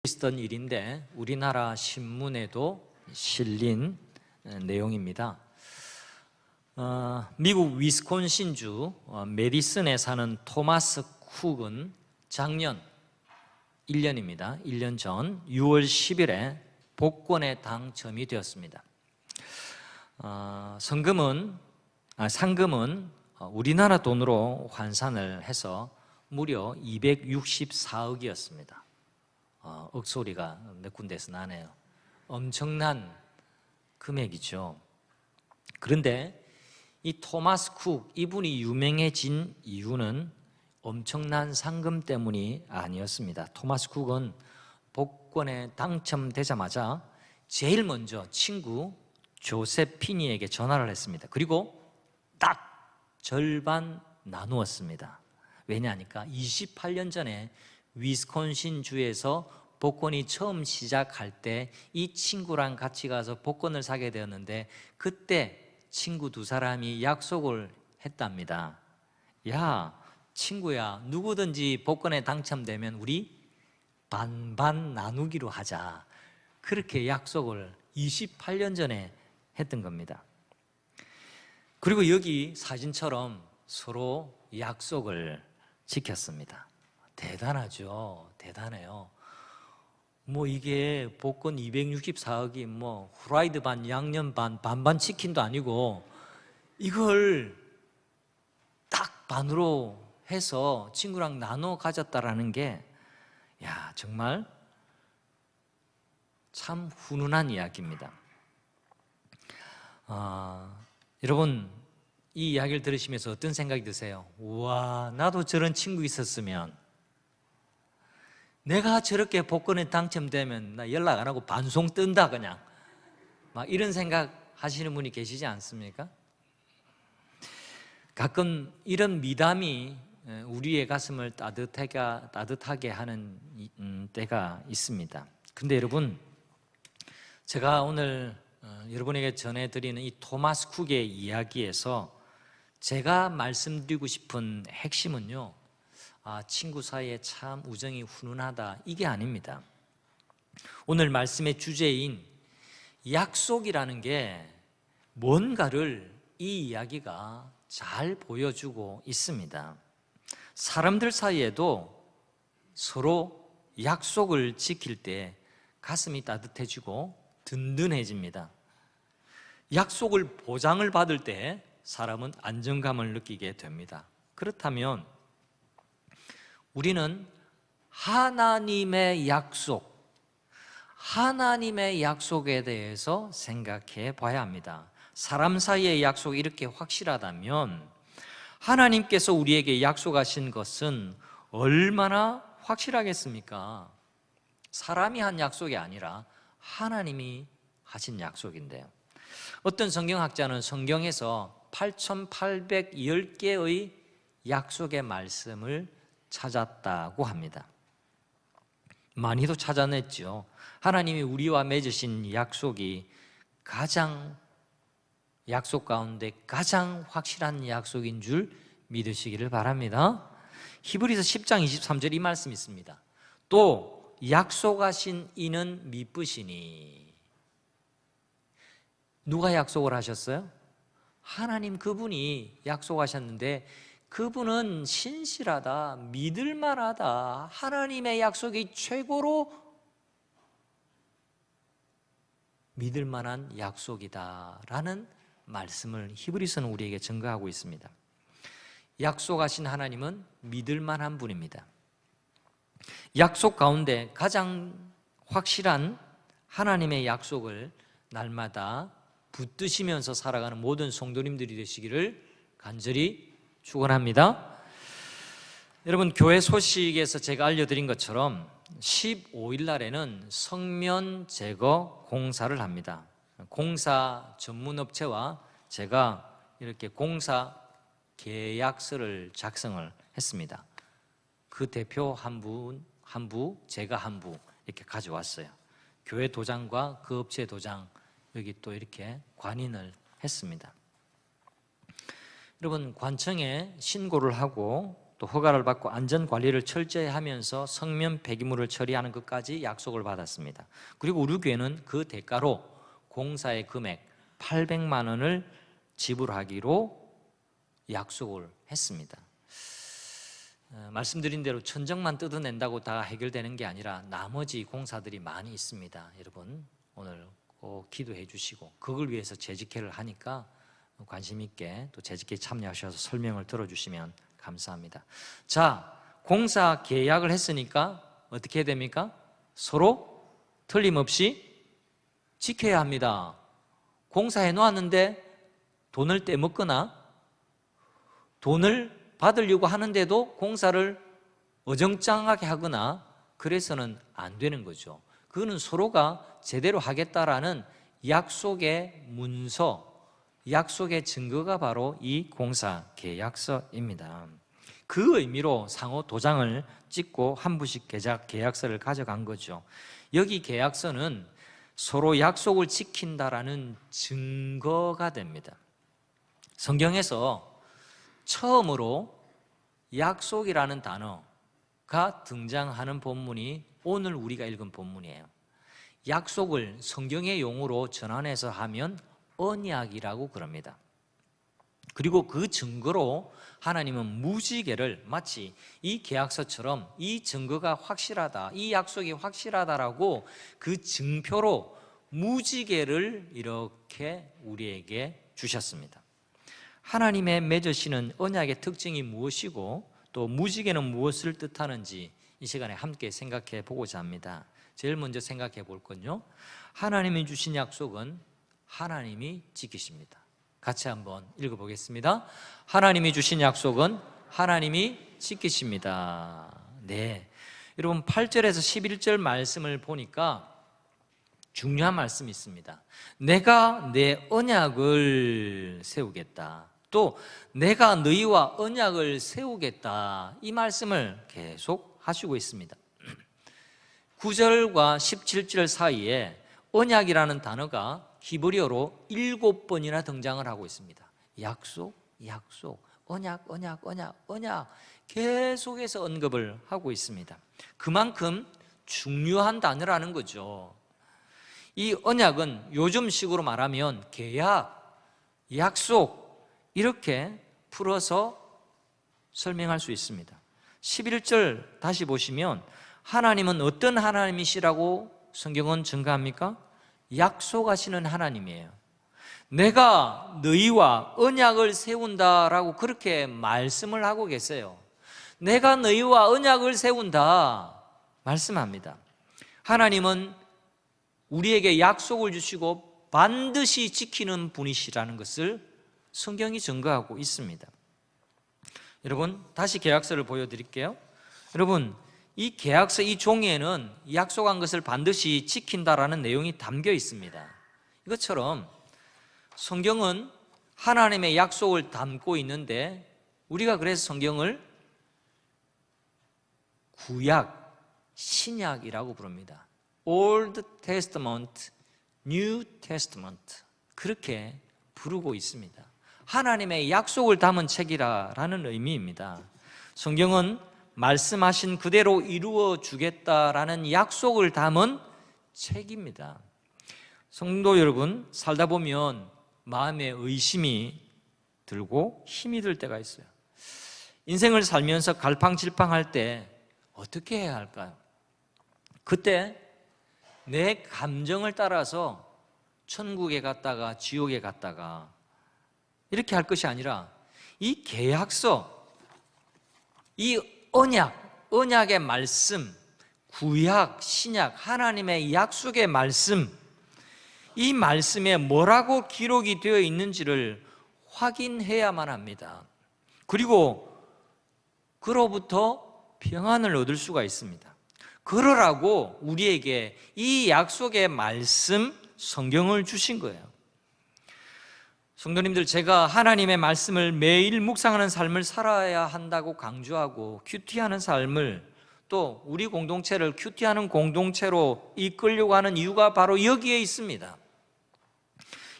있었던 일인데 우리나라 신문에도 실린 내용입니다. 미국 위스콘신주 메디슨에 사는 토마스 쿡은 작년 1년입니다. 1년 전 6월 10일에 복권에 당첨이 되었습니다. 상금은 우리나라 돈으로 환산을 해서 무려 264억이었습니다. 억소리가 몇 군데에서 나네요. 엄청난 금액이죠. 그런데 이 토마스 쿡 이분이 유명해진 이유는 엄청난 상금 때문이 아니었습니다. 토마스 쿡은 복권에 당첨되자마자 제일 먼저 친구 조세피니에게 전화를 했습니다. 그리고 딱 절반 나누었습니다. 왜냐하니까 28년 전에 위스콘신 주에서 복권이 처음 시작할 때 이 친구랑 같이 가서 복권을 사게 되었는데 그때 친구 두 사람이 약속을 했답니다. 야, 친구야, 누구든지 복권에 당첨되면 우리 반반 나누기로 하자. 그렇게 약속을 28년 전에 했던 겁니다. 그리고 여기 사진처럼 서로 약속을 지켰습니다. 대단하죠. 대단해요. 이게 복권 264억이 후라이드 반, 양념 반, 반반 치킨도 아니고 이걸 딱 반으로 해서 친구랑 나눠 가졌다라는 게 정말 참 훈훈한 이야기입니다. 여러분, 이 이야기를 들으시면서 어떤 생각이 드세요? 우와, 나도 저런 친구 있었으면, 내가 저렇게 복권에 당첨되면 나 연락 안 하고 반송 뜬다 그냥, 막 이런 생각 하시는 분이 계시지 않습니까? 가끔 이런 미담이 우리의 가슴을 따뜻하게 하는 때가 있습니다. 근데 여러분, 제가 오늘 여러분에게 전해드리는 이 토마스 쿡의 이야기에서 제가 말씀드리고 싶은 핵심은요, 친구 사이에 참 우정이 훈훈하다, 이게 아닙니다. 오늘 말씀의 주제인 약속이라는 게 뭔가를 이 이야기가 잘 보여주고 있습니다. 사람들 사이에도 서로 약속을 지킬 때 가슴이 따뜻해지고 든든해집니다. 약속을 보장을 받을 때 사람은 안정감을 느끼게 됩니다. 그렇다면 우리는 하나님의 약속에 대해서 생각해 봐야 합니다. 사람 사이의 약속이 이렇게 확실하다면 하나님께서 우리에게 약속하신 것은 얼마나 확실하겠습니까? 사람이 한 약속이 아니라 하나님이 하신 약속인데요. 어떤 성경학자는 성경에서 8,810개의 약속의 말씀을 찾았다고 합니다. 많이도 찾아냈죠. 하나님이 우리와 맺으신 약속이 약속 가운데 가장 확실한 약속인 줄 믿으시기를 바랍니다. 히브리서 10장 23절 이 말씀이 있습니다. 또 약속하신 이는 미쁘시니. 누가 약속을 하셨어요? 하나님, 그분이 약속하셨는데 그분은 신실하다, 믿을만하다, 하나님의 약속이 최고로 믿을만한 약속이다라는 말씀을 히브리서는 우리에게 증거하고 있습니다. 약속하신 하나님은 믿을만한 분입니다. 약속 가운데 가장 확실한 하나님의 약속을 날마다 붙드시면서 살아가는 모든 성도님들이 되시기를 간절히 축원합니다. 여러분, 교회 소식에서 제가 알려드린 것처럼 15일 날에는 성면 제거 공사를 합니다. 공사 전문업체와 제가 이렇게 공사 계약서를 작성을 했습니다. 그 대표 한 부, 제가 한 부 이렇게 가져왔어요. 교회 도장과 그 업체 도장 여기 또 이렇게 관인을 했습니다. 여러분, 관청에 신고를 하고 또 허가를 받고 안전 관리를 철저히 하면서 성면 폐기물을 처리하는 것까지 약속을 받았습니다. 그리고 우리 교회는 그 대가로 공사의 금액 800만 원을 지불하기로 약속을 했습니다. 말씀드린 대로 천정만 뜯어낸다고 다 해결되는 게 아니라 나머지 공사들이 많이 있습니다. 여러분 오늘 꼭 기도해 주시고 그걸 위해서 재직회를 하니까 관심 있게 또 재직회에 참여하셔서 설명을 들어주시면 감사합니다. 자, 공사 계약을 했으니까 어떻게 해야 됩니까? 서로 틀림없이 지켜야 합니다. 공사해 놓았는데 돈을 떼먹거나 돈을 받으려고 하는데도 공사를 어정쩡하게 하거나 그래서는 안 되는 거죠. 그거는 서로가 제대로 하겠다라는 약속의 문서, 약속의 증거가 바로 이 공사 계약서입니다. 그 의미로 상호 도장을 찍고 한 부씩 계약서를 가져간 거죠. 여기 계약서는 서로 약속을 지킨다라는 증거가 됩니다. 성경에서 처음으로 약속이라는 단어가 등장하는 본문이 오늘 우리가 읽은 본문이에요. 약속을 성경의 용어로 전환해서 하면 언약이라고 그럽니다. 그리고 그 증거로 하나님은 무지개를 마치 이 계약서처럼 이 증거가 확실하다, 이 약속이 확실하다라고 그 증표로 무지개를 이렇게 우리에게 주셨습니다. 하나님의 맺으시는 언약의 특징이 무엇이고 또 무지개는 무엇을 뜻하는지 이 시간에 함께 생각해 보고자 합니다. 제일 먼저 생각해 볼 건요, 하나님이 주신 약속은 하나님이 지키십니다. 같이 한번 읽어보겠습니다. 하나님이 주신 약속은 하나님이 지키십니다. 네, 여러분 8절에서 11절 말씀을 보니까 중요한 말씀이 있습니다. 내가 내 언약을 세우겠다, 또 내가 너희와 언약을 세우겠다, 이 말씀을 계속 하시고 있습니다. 9절과 17절 사이에 언약이라는 단어가 히브리어로 7번이나 등장을 하고 있습니다. 약속, 약속, 언약, 언약, 언약, 언약 계속해서 언급을 하고 있습니다. 그만큼 중요한 단어라는 거죠. 이 언약은 요즘식으로 말하면 계약, 약속 이렇게 풀어서 설명할 수 있습니다. 11절 다시 보시면 하나님은 어떤 하나님이시라고 성경은 증거합니까? 약속하시는 하나님이에요. 내가 너희와 언약을 세운다라고 그렇게 말씀을 하고 계세요. 내가 너희와 언약을 세운다 말씀합니다. 하나님은 우리에게 약속을 주시고 반드시 지키는 분이시라는 것을 성경이 증거하고 있습니다. 여러분 다시 계약서를 보여드릴게요. 여러분 이 계약서 이 종이에는 약속한 것을 반드시 지킨다라는 내용이 담겨 있습니다. 이것처럼 성경은 하나님의 약속을 담고 있는데 우리가 그래서 성경을 구약, 신약이라고 부릅니다. Old Testament, New Testament 그렇게 부르고 있습니다. 하나님의 약속을 담은 책이라는 의미입니다. 성경은 말씀하신 그대로 이루어 주겠다라는 약속을 담은 책입니다. 성도 여러분, 살다 보면 마음에 의심이 들고 힘이 들 때가 있어요. 인생을 살면서 갈팡질팡할 때 어떻게 해야 할까요? 그때 내 감정을 따라서 천국에 갔다가 지옥에 갔다가 이렇게 할 것이 아니라 이 계약서, 이 언약의 말씀, 구약, 신약, 하나님의 약속의 말씀, 이 말씀에 뭐라고 기록이 되어 있는지를 확인해야만 합니다. 그리고 그로부터 평안을 얻을 수가 있습니다. 그러라고 우리에게 이 약속의 말씀, 성경을 주신 거예요. 성도님들, 제가 하나님의 말씀을 매일 묵상하는 삶을 살아야 한다고 강조하고 큐티하는 삶을 또 우리 공동체를 큐티하는 공동체로 이끌려고 하는 이유가 바로 여기에 있습니다.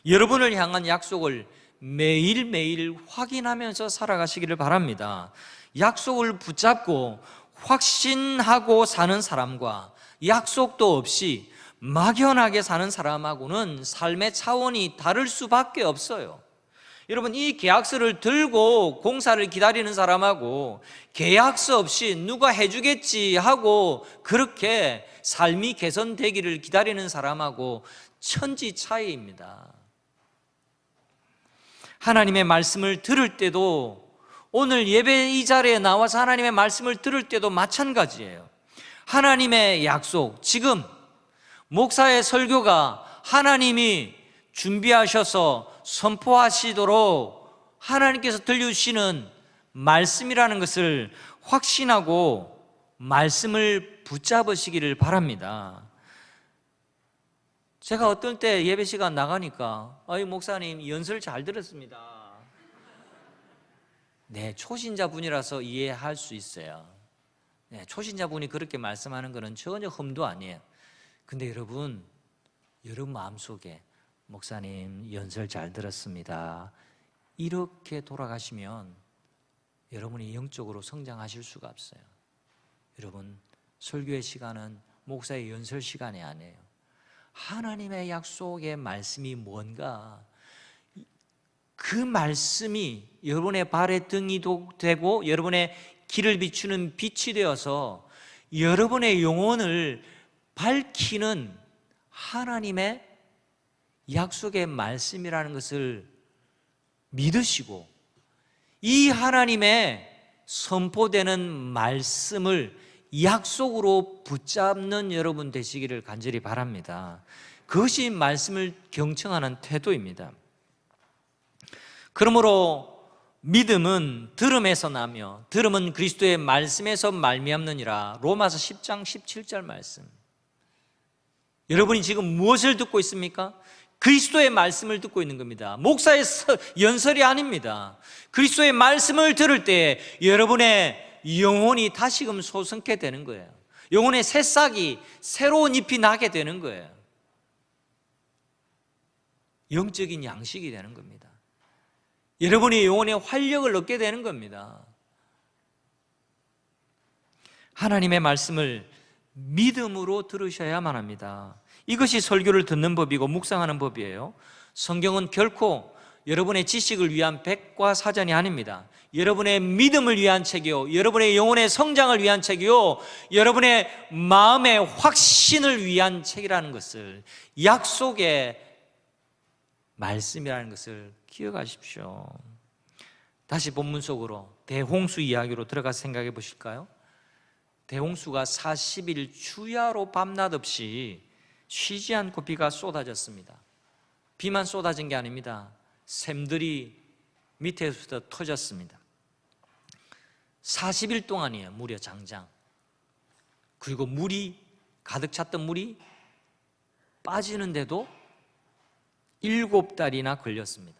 여러분을 향한 약속을 매일매일 확인하면서 살아가시기를 바랍니다. 약속을 붙잡고 확신하고 사는 사람과 약속도 없이 막연하게 사는 사람하고는 삶의 차원이 다를 수밖에 없어요. 여러분, 이 계약서를 들고 공사를 기다리는 사람하고 계약서 없이 누가 해주겠지 하고 그렇게 삶이 개선되기를 기다리는 사람하고 천지 차이입니다. 하나님의 말씀을 들을 때도, 오늘 예배 이 자리에 나와서 하나님의 말씀을 들을 때도 마찬가지예요. 하나님의 약속, 지금 목사의 설교가 하나님이 준비하셔서 선포하시도록 하나님께서 들려주시는 말씀이라는 것을 확신하고 말씀을 붙잡으시기를 바랍니다. 제가 어떨 때 예배 시간 나가니까 목사님 연설 잘 들었습니다. 네, 초신자분이라서 이해할 수 있어요. 네, 초신자분이 그렇게 말씀하는 것은 전혀 흠도 아니에요. 근데 여러분 마음속에 목사님 연설 잘 들었습니다 이렇게 돌아가시면 여러분이 영적으로 성장하실 수가 없어요. 여러분, 설교의 시간은 목사의 연설 시간이 아니에요. 하나님의 약속의 말씀이 뭔가, 그 말씀이 여러분의 발의 등이 되고 여러분의 길을 비추는 빛이 되어서 여러분의 영혼을 밝히는 하나님의 약속의 말씀이라는 것을 믿으시고, 이 하나님의 선포되는 말씀을 약속으로 붙잡는 여러분 되시기를 간절히 바랍니다. 그것이 말씀을 경청하는 태도입니다. 그러므로 믿음은 들음에서 나며 들음은 그리스도의 말씀에서 말미암느니라. 로마서 10장 17절 말씀. 여러분이 지금 무엇을 듣고 있습니까? 그리스도의 말씀을 듣고 있는 겁니다. 목사의 연설이 아닙니다. 그리스도의 말씀을 들을 때 여러분의 영혼이 다시금 솟게 되는 거예요. 영혼의 새싹이, 새로운 잎이 나게 되는 거예요. 영적인 양식이 되는 겁니다. 여러분의 영혼에 활력을 얻게 되는 겁니다. 하나님의 말씀을 믿음으로 들으셔야만 합니다. 이것이 설교를 듣는 법이고 묵상하는 법이에요. 성경은 결코 여러분의 지식을 위한 백과사전이 아닙니다. 여러분의 믿음을 위한 책이요, 여러분의 영혼의 성장을 위한 책이요, 여러분의 마음의 확신을 위한 책이라는 것을, 약속의 말씀이라는 것을 기억하십시오. 다시 본문 속으로 대홍수 이야기로 들어가서 생각해 보실까요? 대홍수가 40일 주야로 밤낮 없이 쉬지 않고 비가 쏟아졌습니다. 비만 쏟아진 게 아닙니다. 샘들이 밑에서부터 터졌습니다. 40일 동안이에요. 무려 장장. 그리고 물이, 가득 찼던 물이 빠지는데도 7달이나 걸렸습니다.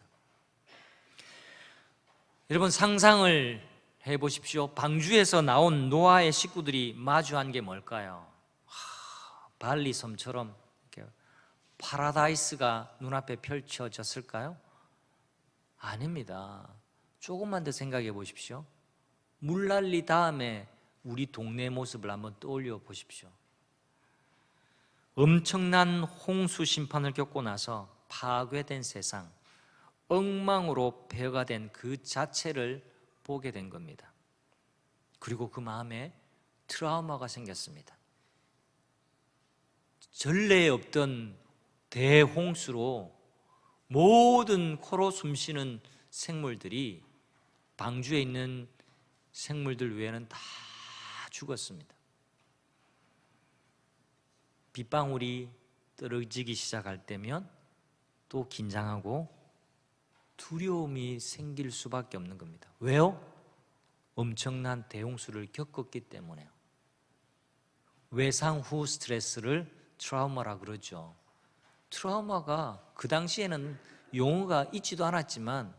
여러분, 상상을 해보십시오. 방주에서 나온 노아의 식구들이 마주한 게 뭘까요? 발리섬처럼 이렇게 파라다이스가 눈앞에 펼쳐졌을까요? 아닙니다. 조금만 더 생각해 보십시오. 물난리 다음에 우리 동네 모습을 한번 떠올려 보십시오. 엄청난 홍수 심판을 겪고 나서 파괴된 세상, 엉망으로 폐허가 된 그 자체를 보게 된 겁니다. 그리고 그 마음에 트라우마가 생겼습니다. 전례에 없던 대홍수로 모든 코로 숨쉬는 생물들이, 방주에 있는 생물들 외에는 다 죽었습니다. 빗방울이 떨어지기 시작할 때면 또 긴장하고 두려움이 생길 수밖에 없는 겁니다. 왜요? 엄청난 대홍수를 겪었기 때문에요. 외상 후 스트레스를 트라우마라 그러죠. 트라우마가 그 당시에는 용어가 있지도 않았지만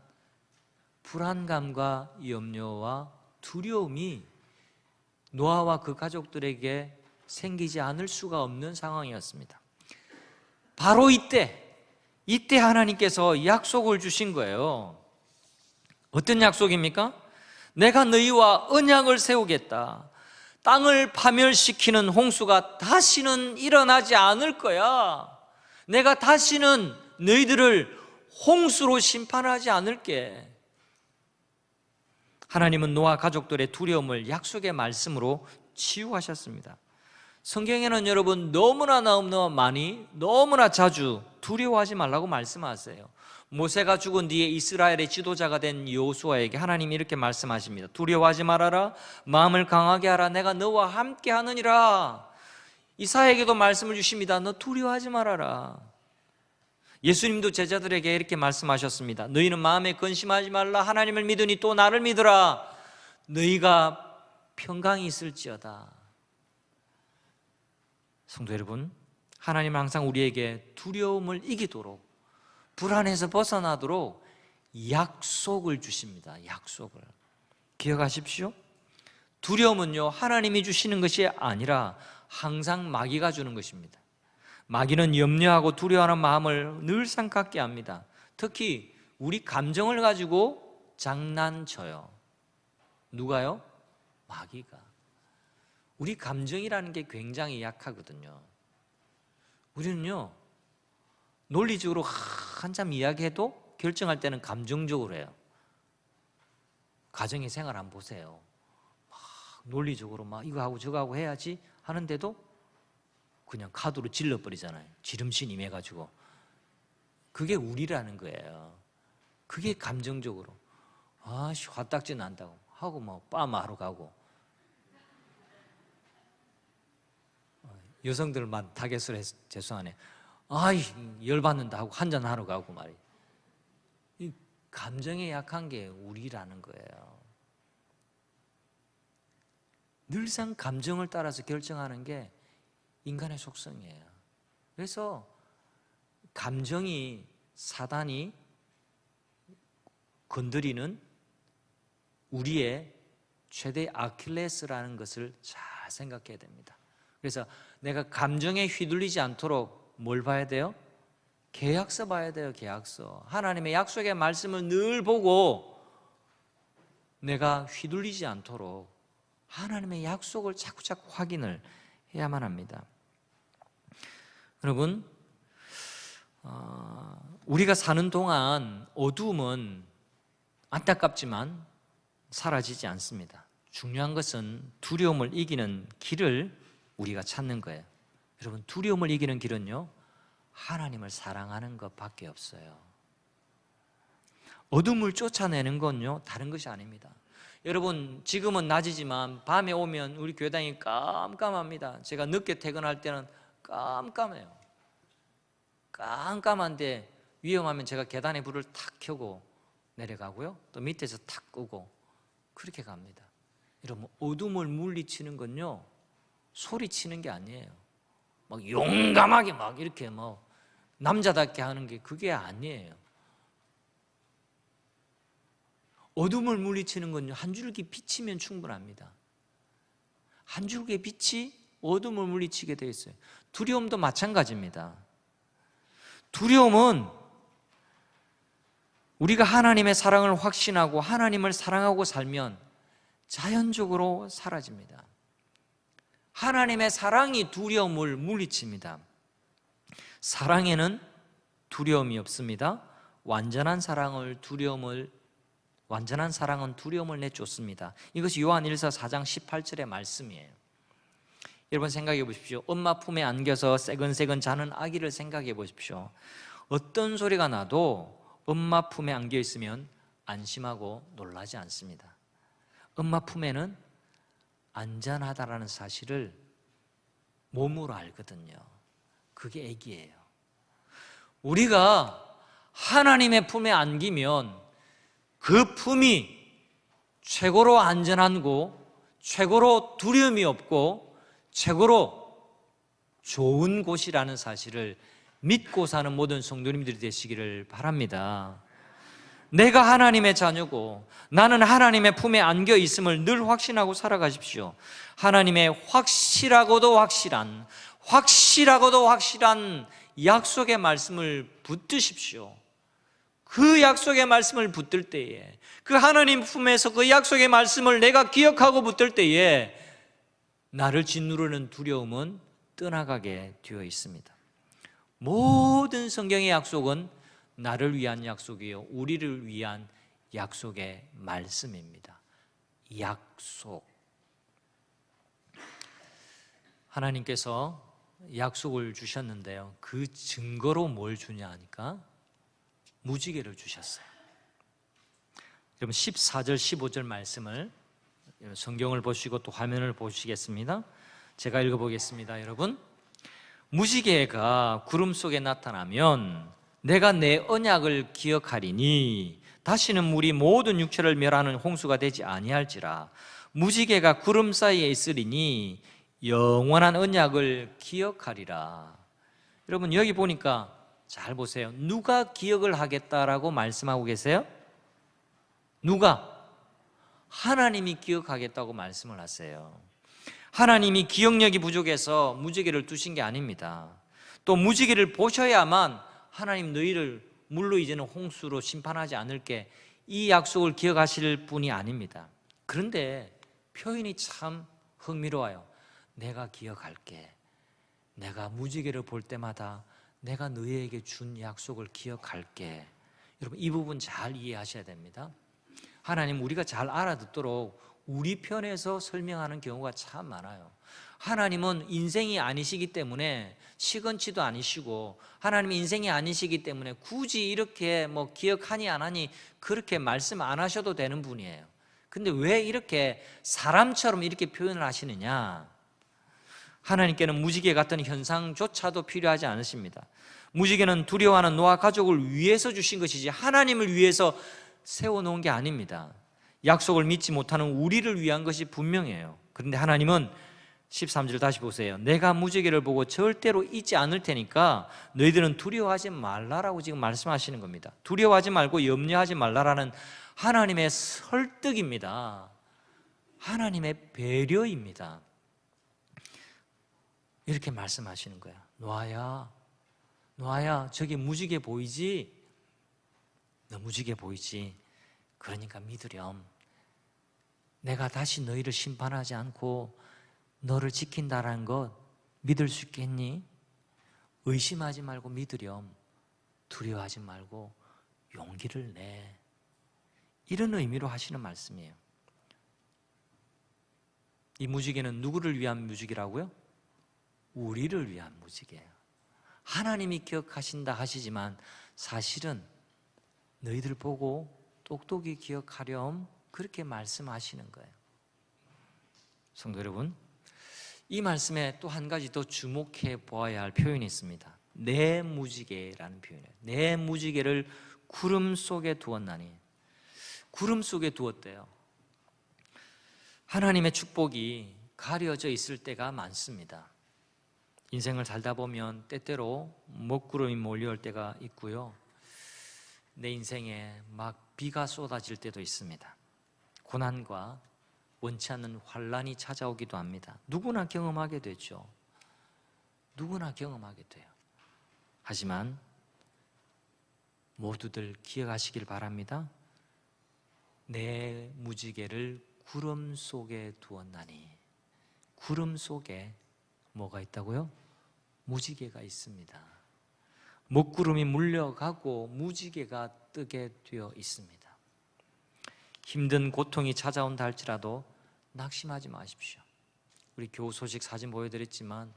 불안감과 염려와 두려움이 노아와 그 가족들에게 생기지 않을 수가 없는 상황이었습니다. 바로 이때 하나님께서 약속을 주신 거예요. 어떤 약속입니까? 내가 너희와 언약을 세우겠다. 땅을 파멸시키는 홍수가 다시는 일어나지 않을 거야. 내가 다시는 너희들을 홍수로 심판하지 않을게. 하나님은 노아 가족들의 두려움을 약속의 말씀으로 치유하셨습니다. 성경에는 여러분 너무나 많이, 너무나 자주 두려워하지 말라고 말씀하세요. 모세가 죽은 뒤에 이스라엘의 지도자가 된 여호수아에게 하나님이 이렇게 말씀하십니다. 두려워하지 말아라. 마음을 강하게 하라. 내가 너와 함께 하느니라. 이사야에게도 말씀을 주십니다. 너 두려워하지 말아라. 예수님도 제자들에게 이렇게 말씀하셨습니다. 너희는 마음에 근심하지 말라. 하나님을 믿으니 또 나를 믿으라. 너희가 평강이 있을지어다. 성도 여러분, 하나님은 항상 우리에게 두려움을 이기도록, 불안에서 벗어나도록 약속을 주십니다. 약속을 기억하십시오. 두려움은요, 하나님이 주시는 것이 아니라 항상 마귀가 주는 것입니다. 마귀는 염려하고 두려워하는 마음을 늘상 갖게 합니다. 특히 우리 감정을 가지고 장난쳐요. 누가요? 마귀가. 우리 감정이라는 게 굉장히 약하거든요. 우리는요, 논리적으로 한참 이야기해도 결정할 때는 감정적으로 해요. 가정의 생활 한번 보세요. 막 논리적으로 막 이거 하고 저거 하고 해야지 하는데도 그냥 카드로 질러버리잖아요. 지름신 임해가지고. 그게 우리라는 거예요. 그게 감정적으로 화딱지 난다고 하고 뭐 빠마하러 가고. 여성들만 타겟을 해서 죄송하네. 열받는다 하고 한잔하러 가고 말이에요. 이 감정에 약한 게 우리라는 거예요. 늘상 감정을 따라서 결정하는 게 인간의 속성이에요. 그래서 감정이 사단이 건드리는 우리의 최대 아킬레스라는 것을 잘 생각해야 됩니다. 그래서 내가 감정에 휘둘리지 않도록 뭘 봐야 돼요? 계약서 봐야 돼요. 계약서. 하나님의 약속의 말씀을 늘 보고 내가 휘둘리지 않도록 하나님의 약속을 자꾸 확인을 해야만 합니다. 여러분, 우리가 사는 동안 어두움은 안타깝지만 사라지지 않습니다. 중요한 것은 두려움을 이기는 길을 우리가 찾는 거예요. 여러분, 두려움을 이기는 길은요, 하나님을 사랑하는 것밖에 없어요. 어둠을 쫓아내는 건요, 다른 것이 아닙니다. 여러분, 지금은 낮이지만 밤에 오면 우리 교회당이 깜깜합니다. 제가 늦게 퇴근할 때는 깜깜해요. 깜깜한데 위험하면 제가 계단에 불을 탁 켜고 내려가고요, 또 밑에서 탁 끄고 그렇게 갑니다. 여러분, 어둠을 물리치는 건요, 소리치는 게 아니에요. 막 용감하게 막 이렇게 뭐 남자답게 하는 게 그게 아니에요. 어둠을 물리치는 건요, 한 줄기 빛이면 충분합니다. 한 줄기의 빛이 어둠을 물리치게 되어 있어요. 두려움도 마찬가지입니다. 두려움은 우리가 하나님의 사랑을 확신하고 하나님을 사랑하고 살면 자연적으로 사라집니다. 하나님의 사랑이 두려움을 물리칩니다. 사랑에는 두려움이 없습니다. 완전한 사랑은 두려움을 내쫓습니다. 이것이 요한일서 4장 18절의 말씀이에요. 여러분 생각해 보십시오. 엄마 품에 안겨서 새근새근 자는 아기를 생각해 보십시오. 어떤 소리가 나도 엄마 품에 안겨 있으면 안심하고 놀라지 않습니다. 엄마 품에는 안전하다라는 사실을 몸으로 알거든요. 그게 아기예요. 우리가 하나님의 품에 안기면 그 품이 최고로 안전하고 최고로 두려움이 없고 최고로 좋은 곳이라는 사실을 믿고 사는 모든 성도님들이 되시기를 바랍니다. 내가 하나님의 자녀고 나는 하나님의 품에 안겨 있음을 늘 확신하고 살아가십시오. 하나님의 확실하고도 확실한 약속의 말씀을 붙드십시오. 그 약속의 말씀을 붙들 때에, 그 하나님 품에서 그 약속의 말씀을 내가 기억하고 붙들 때에 나를 짓누르는 두려움은 떠나가게 되어 있습니다. 모든 성경의 약속은 나를 위한 약속이요, 우리를 위한 약속의 말씀입니다. 약속. 하나님께서 약속을 주셨는데요, 그 증거로 뭘 주냐 하니까 무지개를 주셨어요. 여러분 14절 15절 말씀을, 성경을 보시고 또 화면을 보시겠습니다. 제가 읽어보겠습니다. 여러분, 무지개가 구름 속에 나타나면 내가 내 언약을 기억하리니 다시는 물이 모든 육체를 멸하는 홍수가 되지 아니할지라. 무지개가 구름 사이에 있으리니 영원한 언약을 기억하리라. 여러분 여기 보니까 잘 보세요. 누가 기억을 하겠다라고 말씀하고 계세요? 누가? 하나님이 기억하겠다고 말씀을 하세요. 하나님이 기억력이 부족해서 무지개를 두신 게 아닙니다. 또 무지개를 보셔야만 하나님 너희를 물로 이제는 홍수로 심판하지 않을게, 이 약속을 기억하실 분이 아닙니다. 그런데 표현이 참 흥미로워요. 내가 기억할게. 내가 무지개를 볼 때마다 내가 너희에게 준 약속을 기억할게. 여러분 이 부분 잘 이해하셔야 됩니다. 하나님 우리가 잘 알아듣도록 우리 편에서 설명하는 경우가 참 많아요. 하나님은 인생이 아니시기 때문에, 시건치도 아니시고 하나님 인생이 아니시기 때문에 굳이 이렇게 기억하니 안 하니 그렇게 말씀 안 하셔도 되는 분이에요. 근데 왜 이렇게 사람처럼 이렇게 표현을 하시느냐? 하나님께는 무지개 같은 현상조차도 필요하지 않으십니다. 무지개는 두려워하는 노아 가족을 위해서 주신 것이지 하나님을 위해서 세워놓은 게 아닙니다. 약속을 믿지 못하는 우리를 위한 것이 분명해요. 그런데 하나님은 13절 다시 보세요. 내가 무지개를 보고 절대로 잊지 않을 테니까 너희들은 두려워하지 말라라고 지금 말씀하시는 겁니다. 두려워하지 말고 염려하지 말라라는 하나님의 설득입니다. 하나님의 배려입니다. 이렇게 말씀하시는 거야. 노아야 저기 무지개 보이지? 너 무지개 보이지? 그러니까 믿으렴. 내가 다시 너희를 심판하지 않고 너를 지킨다라는 것 믿을 수 있겠니? 의심하지 말고 믿으렴. 두려워하지 말고 용기를 내. 이런 의미로 하시는 말씀이에요. 이 무지개는 누구를 위한 무지개라고요? 우리를 위한 무지개예요. 하나님이 기억하신다 하시지만 사실은 너희들 보고 똑똑히 기억하렴, 그렇게 말씀하시는 거예요. 성도 여러분, 이 말씀에 또 한 가지 더 주목해 보아야 할 표현이 있습니다. 내 무지개라는 표현이에요. 내 무지개를 구름 속에 두었나니. 구름 속에 두었대요. 하나님의 축복이 가려져 있을 때가 많습니다. 인생을 살다 보면 때때로 먹구름이 몰려올 때가 있고요, 내 인생에 막 비가 쏟아질 때도 있습니다. 고난과 원치 않는 환란이 찾아오기도 합니다. 누구나 경험하게 되죠. 누구나 경험하게 돼요. 하지만 모두들 기억하시길 바랍니다. 내 무지개를 구름 속에 두었나니. 구름 속에 뭐가 있다고요? 무지개가 있습니다. 먹구름이 물려가고 무지개가 뜨게 되어 있습니다. 힘든 고통이 찾아온다 할지라도 낙심하지 마십시오. 우리 교우 소식 사진 보여드렸지만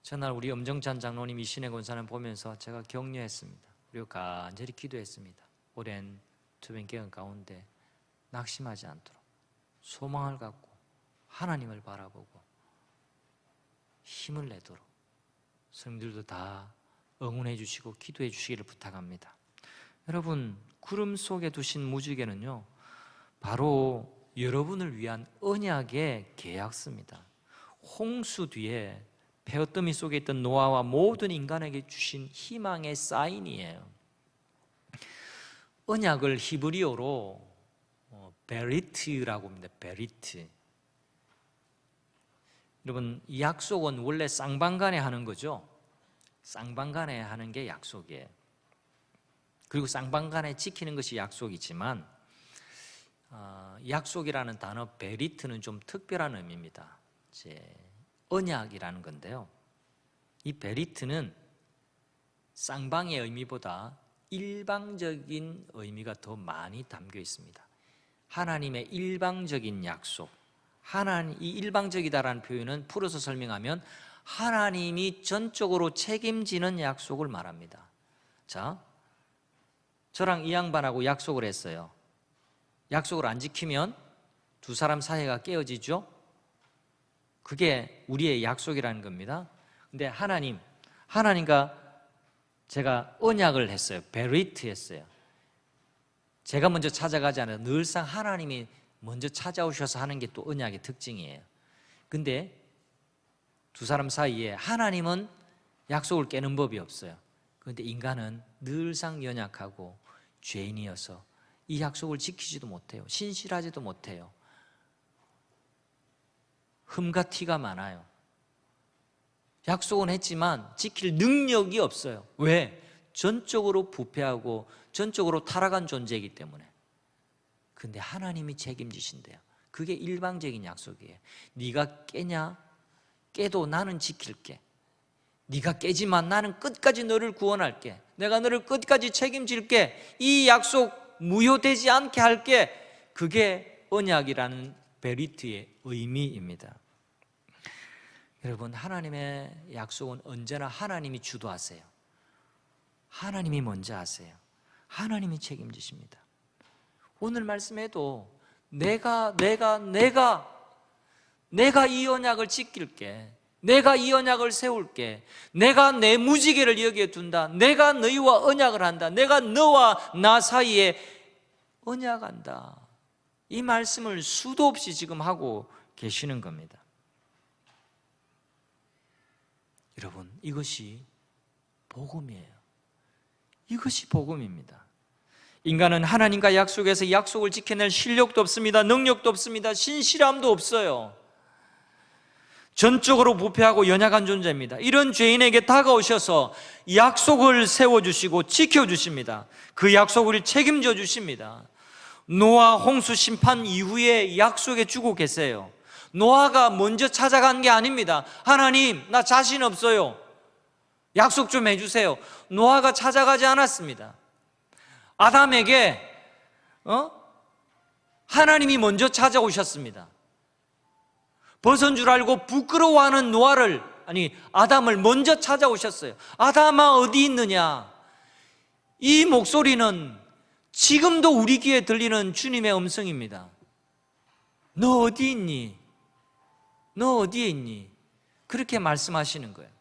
전날 우리 엄정찬 장로님, 이신혜 권사님 보면서 제가 격려했습니다. 그리고 간절히 기도했습니다. 오랜 주변 개혁 가운데 낙심하지 않도록 소망을 갖고 하나님을 바라보고 힘을 내도록 성도들도 다 응원해 주시고 기도해 주시기를 부탁합니다. 여러분, 구름 속에 두신 무지개는요, 바로 여러분을 위한 언약의 계약서입니다. 홍수 뒤에 폐어더미 속에 있던 노아와 모든 인간에게 주신 희망의 사인이에요. 언약을 히브리어로 베리트라고 합니다. 베리트. 여러분, 이 약속은 원래 쌍방간에 하는 거죠. 쌍방간에 하는 게 약속이에요. 그리고 쌍방간에 지키는 것이 약속이지만 약속이라는 단어 베리트는 좀 특별한 의미입니다. 언약이라는 건데요, 이 베리트는 쌍방의 의미보다 일방적인 의미가 더 많이 담겨 있습니다. 하나님의 일방적인 약속, 이 일방적이다라는 표현은 풀어서 설명하면 하나님이 전적으로 책임지는 약속을 말합니다. 자, 저랑 이 양반하고 약속을 했어요. 약속을 안 지키면 두 사람 사이가 깨어지죠. 그게 우리의 약속이라는 겁니다. 근데 하나님과 제가 언약을 했어요. 베리트 했어요. 제가 먼저 찾아가지 않아요. 늘상 하나님이 먼저 찾아오셔서 하는 게 또 언약의 특징이에요. 근데 두 사람 사이에 하나님은 약속을 깨는 법이 없어요. 그런데 인간은 늘상 연약하고 죄인이어서 이 약속을 지키지도 못해요. 신실하지도 못해요. 흠과 티가 많아요. 약속은 했지만 지킬 능력이 없어요. 왜? 전적으로 부패하고 전적으로 타락한 존재이기 때문에. 근데 하나님이 책임지신대요. 그게 일방적인 약속이에요. 네가 깨냐? 깨도 나는 지킬게. 네가 깨지만 나는 끝까지 너를 구원할게. 내가 너를 끝까지 책임질게. 이 약속 무효되지 않게 할게. 그게 언약이라는 베리트의 의미입니다. 여러분, 하나님의 약속은 언제나 하나님이 주도하세요. 하나님이 먼저 하세요. 하나님이 책임지십니다. 오늘 말씀에도 내가 이 언약을 지킬게. 내가 이 언약을 세울게. 내가 내 무지개를 여기에 둔다. 내가 너희와 언약을 한다. 내가 너와 나 사이에 언약한다. 이 말씀을 수도 없이 지금 하고 계시는 겁니다. 여러분, 이것이 복음이에요. 이것이 복음입니다. 인간은 하나님과 약속에서 약속을 지켜낼 실력도 없습니다. 능력도 없습니다. 신실함도 없어요. 전적으로 부패하고 연약한 존재입니다. 이런 죄인에게 다가오셔서 약속을 세워주시고 지켜주십니다. 그 약속을 책임져 주십니다. 노아 홍수 심판 이후에 약속해 주고 계세요. 노아가 먼저 찾아간 게 아닙니다. 하나님, 나 자신 없어요. 약속 좀 해주세요. 노아가 찾아가지 않았습니다. 아담에게 하나님이 먼저 찾아오셨습니다. 벗은 줄 알고 부끄러워하는 아담을 먼저 찾아오셨어요. 아담아, 어디 있느냐? 이 목소리는 지금도 우리 귀에 들리는 주님의 음성입니다. 너 어디 있니? 너 어디에 있니? 그렇게 말씀하시는 거예요.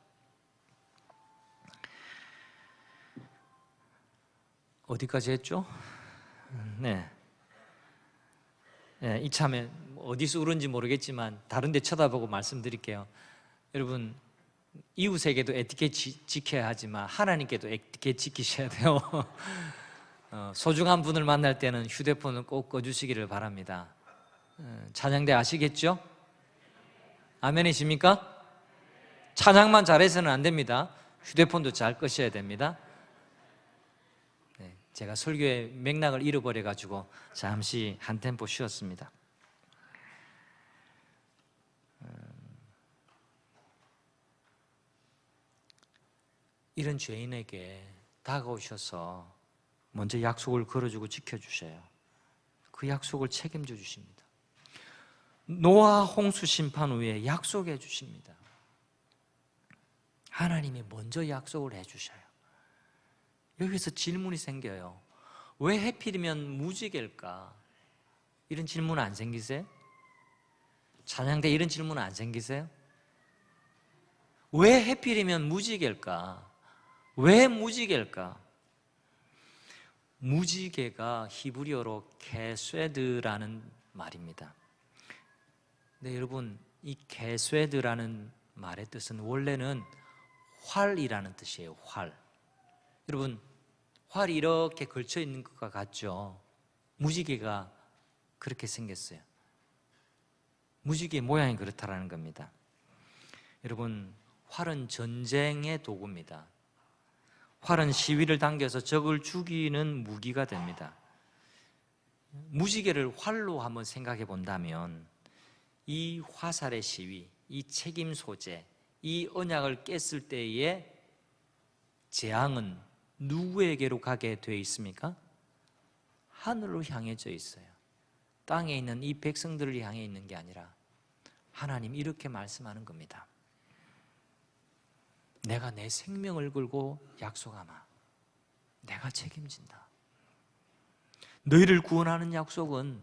어디까지 했죠? 네. 이참에 어디서 울은지 모르겠지만 다른 데 쳐다보고 말씀드릴게요. 여러분, 이웃에게도 에티켓 지켜야 하지만 하나님께도 에티켓 지키셔야 돼요. 소중한 분을 만날 때는 휴대폰을 꼭 꺼주시기를 바랍니다. 찬양대 아시겠죠? 아멘이십니까? 찬양만 잘해서는 안 됩니다. 휴대폰도 잘 끄셔야 됩니다. 제가 설교의 맥락을 잃어버려가지고 잠시 한 템포 쉬었습니다. 이런 죄인에게 다가오셔서 먼저 약속을 걸어주고 지켜주셔요. 그 약속을 책임져 주십니다. 노아 홍수 심판 후에 약속해 주십니다. 하나님이 먼저 약속을 해주셔요. 여기서 질문이 생겨요. 왜 하필이면 무지개일까? 이런 질문 안 생기세요? 찬양대 이런 질문 안 생기세요? 왜 하필이면 무지개일까? 왜 무지개일까? 무지개가 히브리어로 게쇠드라는 말입니다. 네, 여러분, 이 게쇠드라는 말의 뜻은 원래는 활이라는 뜻이에요. 활. 여러분, 활이 이렇게 걸쳐 있는 것과 같죠? 무지개가 그렇게 생겼어요. 무지개 모양이 그렇다라는 겁니다. 여러분, 활은 전쟁의 도구입니다. 활은 시위를 당겨서 적을 죽이는 무기가 됩니다. 무지개를 활로 한번 생각해 본다면 이 화살의 시위, 이 책임 소재, 이 언약을 깼을 때의 재앙은 누구에게로 가게 되어 있습니까? 하늘로 향해져 있어요. 땅에 있는 이 백성들을 향해 있는 게 아니라 하나님 이렇게 말씀하는 겁니다. 내가 내 생명을 걸고 약속하마. 내가 책임진다. 너희를 구원하는 약속은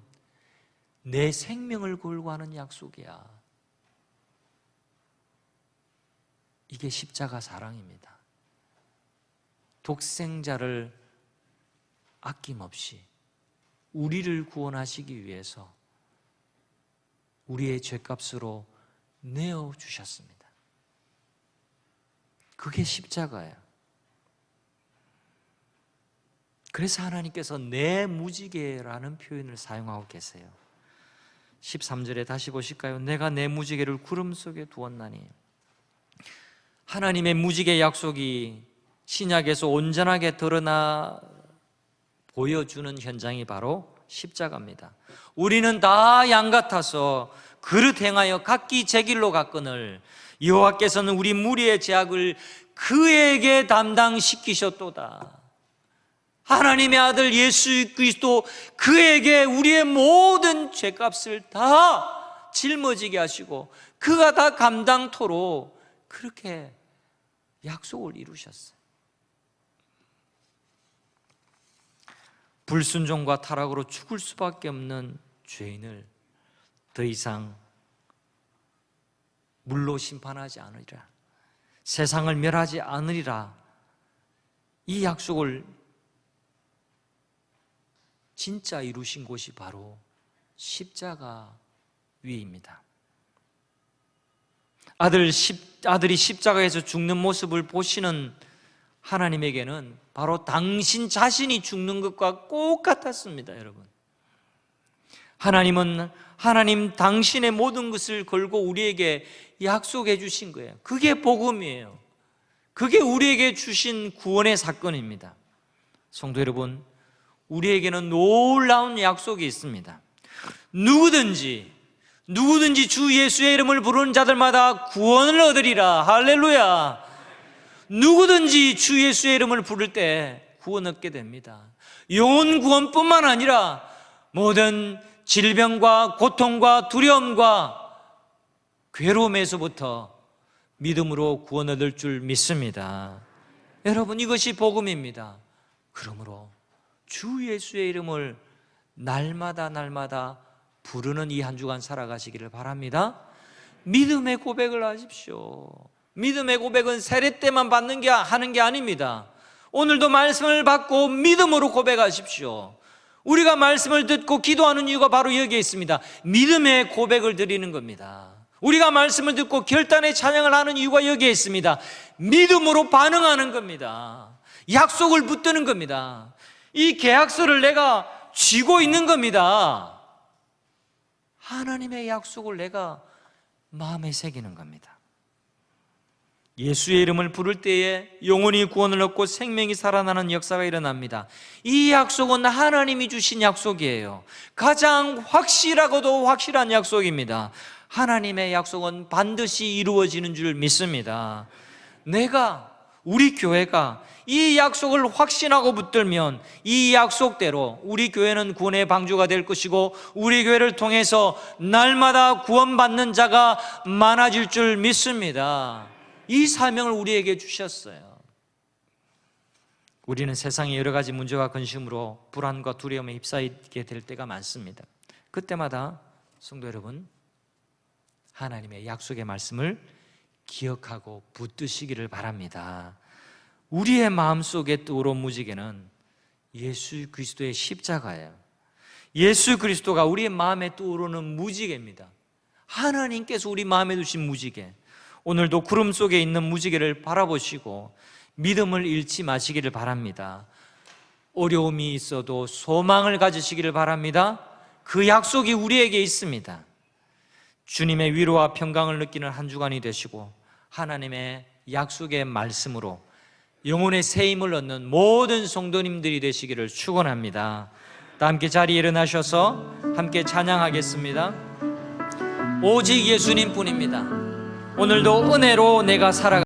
내 생명을 걸고 하는 약속이야. 이게 십자가 사랑입니다. 독생자를 아낌없이 우리를 구원하시기 위해서 우리의 죄값으로 내어주셨습니다. 그게 십자가예요. 그래서 하나님께서 내 무지개라는 표현을 사용하고 계세요. 13절에 다시 보실까요? 내가 내 무지개를 구름 속에 두었나니. 하나님의 무지개 약속이 신약에서 온전하게 드러나 보여주는 현장이 바로 십자가입니다. 우리는 다 양 같아서 그릇 행하여 각기 제 길로 갔거늘 여호와께서는 우리 무리의 죄악을 그에게 담당시키셨도다. 하나님의 아들 예수 그리스도 그에게 우리의 모든 죄값을 다 짊어지게 하시고 그가 다 감당토록 그렇게 약속을 이루셨어요. 불순종과 타락으로 죽을 수밖에 없는 죄인을 더 이상 물로 심판하지 않으리라, 세상을 멸하지 않으리라, 이 약속을 진짜 이루신 곳이 바로 십자가 위입니다. 아들이 십자가에서 죽는 모습을 보시는 하나님에게는 바로 당신 자신이 죽는 것과 똑같았습니다. 여러분, 하나님 당신의 모든 것을 걸고 우리에게 약속해 주신 거예요. 그게 복음이에요. 그게 우리에게 주신 구원의 사건입니다. 성도 여러분, 우리에게는 놀라운 약속이 있습니다. 누구든지 주 예수의 이름을 부르는 자들마다 구원을 얻으리라. 할렐루야. 누구든지 주 예수의 이름을 부를 때 구원 얻게 됩니다. 영혼 구원뿐만 아니라 모든 질병과 고통과 두려움과 괴로움에서부터 믿음으로 구원 얻을 줄 믿습니다. 여러분, 이것이 복음입니다. 그러므로 주 예수의 이름을 날마다 부르는 이 한 주간 살아가시기를 바랍니다. 믿음의 고백을 하십시오. 믿음의 고백은 세례 때만 하는 게 아닙니다. 오늘도 말씀을 받고 믿음으로 고백하십시오. 우리가 말씀을 듣고 기도하는 이유가 바로 여기에 있습니다. 믿음의 고백을 드리는 겁니다. 우리가 말씀을 듣고 결단의 찬양을 하는 이유가 여기에 있습니다. 믿음으로 반응하는 겁니다. 약속을 붙드는 겁니다. 이 계약서를 내가 쥐고 있는 겁니다. 하나님의 약속을 내가 마음에 새기는 겁니다. 예수의 이름을 부를 때에 영혼이 구원을 얻고 생명이 살아나는 역사가 일어납니다. 이 약속은 하나님이 주신 약속이에요. 가장 확실하고도 확실한 약속입니다. 하나님의 약속은 반드시 이루어지는 줄 믿습니다. 우리 교회가 이 약속을 확신하고 붙들면 이 약속대로 우리 교회는 구원의 방주가 될 것이고 우리 교회를 통해서 날마다 구원받는 자가 많아질 줄 믿습니다. 이 사명을 우리에게 주셨어요. 우리는 세상의 여러 가지 문제와 근심으로 불안과 두려움에 휩싸이게 될 때가 많습니다. 그때마다 성도 여러분, 하나님의 약속의 말씀을 기억하고 붙드시기를 바랍니다. 우리의 마음속에 떠오른 무지개는 예수 그리스도의 십자가예요. 예수 그리스도가 우리의 마음에 떠오르는 무지개입니다. 하나님께서 우리 마음에 두신 무지개, 오늘도 구름 속에 있는 무지개를 바라보시고 믿음을 잃지 마시기를 바랍니다. 어려움이 있어도 소망을 가지시기를 바랍니다. 그 약속이 우리에게 있습니다. 주님의 위로와 평강을 느끼는 한 주간이 되시고 하나님의 약속의 말씀으로 영혼의 새 힘을 얻는 모든 성도님들이 되시기를 축원합니다. 다 함께 자리에 일어나셔서 함께 찬양하겠습니다. 오직 예수님뿐입니다. 오늘도 은혜로 내가 살아가